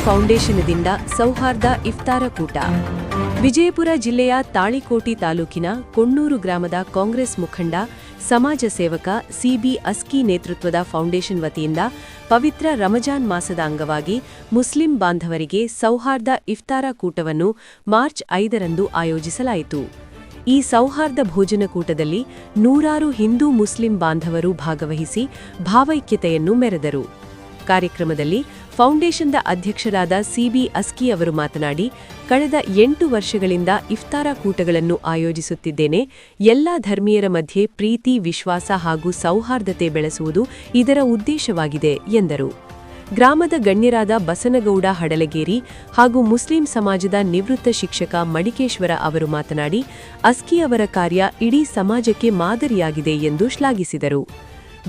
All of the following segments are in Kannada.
ಫೌಂಡೇಶನ್ದಿಂದ ಸೌಹಾರ್ದ ಇಫ್ತಾರ ಕೂಟ. ವಿಜಯಪುರ ಜಿಲ್ಲೆಯ ತಾಳಿಕೋಟಿ ತಾಲೂಕಿನ ಕೊಣ್ಣೂರು ಗ್ರಾಮದ ಕಾಂಗ್ರೆಸ್ ಮುಖಂಡ, ಸಮಾಜ ಸೇವಕ ಸಿಬಿ ಅಸ್ಕಿ ನೇತೃತ್ವದ ಫೌಂಡೇಶನ್ ವತಿಯಿಂದ ಪವಿತ್ರ ರಮಜಾನ್ ಮಾಸದ ಅಂಗವಾಗಿ ಮುಸ್ಲಿಂ ಬಾಂಧವರಿಗೆ ಸೌಹಾರ್ದ ಇಫ್ತಾರ ಕೂಟವನ್ನು ಮಾರ್ಚ್ 5ರಂದು ಆಯೋಜಿಸಲಾಯಿತು. ಈ ಸೌಹಾರ್ದ ಭೋಜನಕೂಟದಲ್ಲಿ ನೂರಾರು ಹಿಂದೂ ಮುಸ್ಲಿಂ ಬಾಂಧವರು ಭಾಗವಹಿಸಿ ಭಾವೈಕ್ಯತೆಯನ್ನು ಮೆರೆದರು. ಕಾರ್ಯಕ್ರಮದಲ್ಲಿ ಫೌಂಡೇಶನ್ದ ಅಧ್ಯಕ್ಷರಾದ ಸಿಬಿ ಅಸ್ಕಿ ಅವರು ಮಾತನಾಡಿ, ಕಳೆದ 8 ವರ್ಷಗಳಿಂದ ಇಫ್ತಾರ ಕೂಟಗಳನ್ನು ಆಯೋಜಿಸುತ್ತಿದ್ದೇನೆ. ಎಲ್ಲ ಧರ್ಮೀಯರ ಮಧ್ಯೆ ಪ್ರೀತಿ, ವಿಶ್ವಾಸ ಹಾಗೂ ಸೌಹಾರ್ದತೆ ಬೆಳೆಸುವುದು ಇದರ ಉದ್ದೇಶವಾಗಿದೆ ಎಂದರು. ಗ್ರಾಮದ ಗಣ್ಯರಾದ ಬಸನಗೌಡ ಹಡಲಗೇರಿ ಹಾಗೂ ಮುಸ್ಲಿಂ ಸಮಾಜದ ನಿವೃತ್ತ ಶಿಕ್ಷಕ ಮಡಿಕೇಶ್ವರ ಅವರು ಮಾತನಾಡಿ, ಅಸ್ಕಿ ಅವರ ಕಾರ್ಯ ಇಡೀ ಸಮಾಜಕ್ಕೆ ಮಾದರಿಯಾಗಿದೆ ಎಂದು ಶ್ಲಾಘಿಸಿದರು.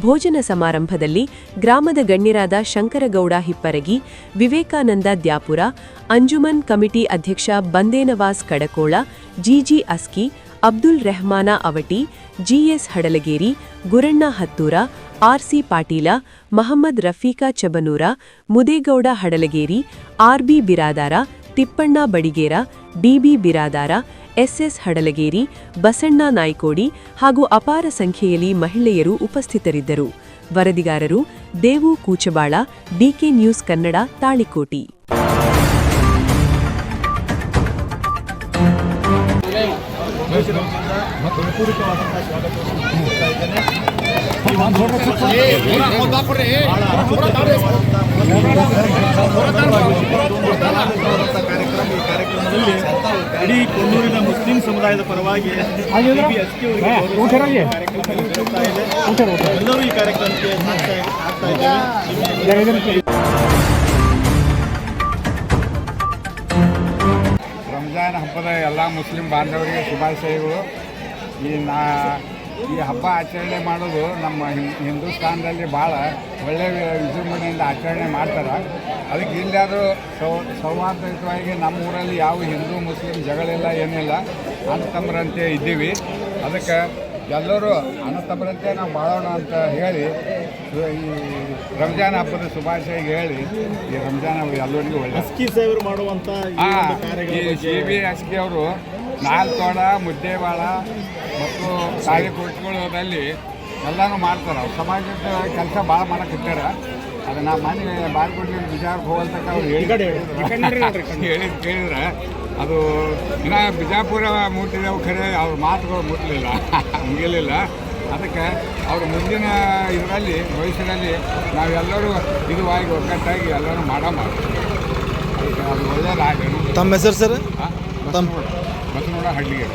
ಭೋಜನ ಸಮಾರಂಭದಲ್ಲಿ ಗ್ರಾಮದ ಗಣ್ಯರಾದ ಶಂಕರಗೌಡ ಹಿಪ್ಪರಗಿ, ವಿವೇಕಾನಂದ ದ್ಯಾಪುರ, ಅಂಜುಮನ್ ಕಮಿಟಿ ಅಧ್ಯಕ್ಷ Bandenawaz Kadakol, GG Aski, Abdul Rehman Avati, GS Hadalageri, Guranna Hattur, RC Patil, Mohammed Rafiqa Chabanur, Mudegowda Hadalageri, RB Biradar, Tippanna Badiger, DB Biradar, SS Hadalageri, Basanna Naikodi ಹಾಗೂ ಅಪಾರ ಸಂಖ್ಯೆಯಲ್ಲಿ ಮಹಿಳೆಯರು ಉಪಸ್ಥಿತರಿದ್ದರು. ವರದಿಗಾರರು ದೇವು ಕೂಚಬಾಳ, ಡಿಕೆ ನ್ಯೂಸ್ ಕನ್ನಡ, ತಾಳಿಕೋಟಿ. ಇಡೀ ಕೊಣ್ಣೂರಿನ ಮುಸ್ಲಿಂ ಸಮುದಾಯದ ಪರವಾಗಿ ಎಲ್ಲರೂ ಈ ಕಾರ್ಯಕ್ರಮಕ್ಕೆ ಆಗ್ತಾ ಇದ್ದೇವೆ. ರಂಜಾನ್ ಹಬ್ಬದ ಎಲ್ಲ ಮುಸ್ಲಿಂ ಬಾಂಧವರಿಗೆ ಶುಭಾಶಯಗಳು. ಈ ಹಬ್ಬ ಆಚರಣೆ ಮಾಡೋದು ನಮ್ಮ ಹಿಂದೂಸ್ತಾನದಲ್ಲಿ ಭಾಳ ಒಳ್ಳೆಯ ವಿಜೃಂಭಣೆಯಿಂದ ಆಚರಣೆ ಮಾಡ್ತಾರೆ. ಅದಕ್ಕೆ ಇಲ್ಲಾದರೂ ಸೌಹಾರ್ದಯುತವಾಗಿ ನಮ್ಮ ಊರಲ್ಲಿ ಯಾವ ಹಿಂದೂ ಮುಸ್ಲಿಂ ಜಗಳಿಲ್ಲ, ಏನಿಲ್ಲ, ಅಣ್ಣತಮ್ಮರಂತೆ ಇದ್ದೀವಿ. ಅದಕ್ಕೆ ಎಲ್ಲರೂ ಅಣ್ಣತಮ್ಮರಂತೆ ನಾವು ಬಾಳೋಣ ಅಂತ ಹೇಳಿ ಈ ರಂಜಾನ್ ಹಬ್ಬದ ಶುಭಾಶಯ ಹೇಳಿ ಈ ರಂಜಾನ್ ಎಲ್ಲರಿಗೂ ಒಳ್ಳೆ ಅಸ್ಕಿ ಸೇವೆ ಮಾಡುವಂಥ ಸಿಬಿ ಅಸ್ಕಿ ಅವರು ನಾಲ್ಕೋಡ, ಮುದ್ದೇವಾಳ ಮತ್ತು ತಾಳಿಕೋಟೆಗಳಲ್ಲಿ ಎಲ್ಲನೂ ಮಾಡ್ತಾರೆ. ಅವ್ರು ಸಮಾಜದ ಕೆಲಸ ಭಾಳ ಮಾಡಕ್ಕಿಟ್ಟಾರ. ಅದು ನಾ ಮನೆ ಬಾರ್ಕೊಡ್ಲಿ ಬಿಜಾಪುರ ಹೋಗಲ್ತಕ್ಕ ಅವ್ರು ಹೇಳಿದ್ದು ಕೇಳಿದ್ರೆ ಅದು ಇನ್ನು ಬಿಜಾಪುರ ಮುಟ್ಟಿದೆವು, ಖರೆ ಅವ್ರ ಮಾತುಗಳು ಮುಟ್ಟಲಿಲ್ಲ, ಮುಗಿಲಿಲ್ಲ. ಅದಕ್ಕೆ ಅವರು ಮುಂದಿನ ಇದರಲ್ಲಿ ಭವಿಷ್ಯದಲ್ಲಿ ನಾವೆಲ್ಲರೂ ಇದುವಾಗಿ ಒಗ್ಗಟ್ಟಾಗಿ ಎಲ್ಲರೂ ಮಾಡೋಣ. ಅದಕ್ಕೆ ಅದು ಒಳ್ಳೆಯದಾಗಲಿ. ತಮ್ಮ ಹೆಸರು ಸರ್? ಬಸನಗೌಡ ಹಳ್ಳಿಗೆ.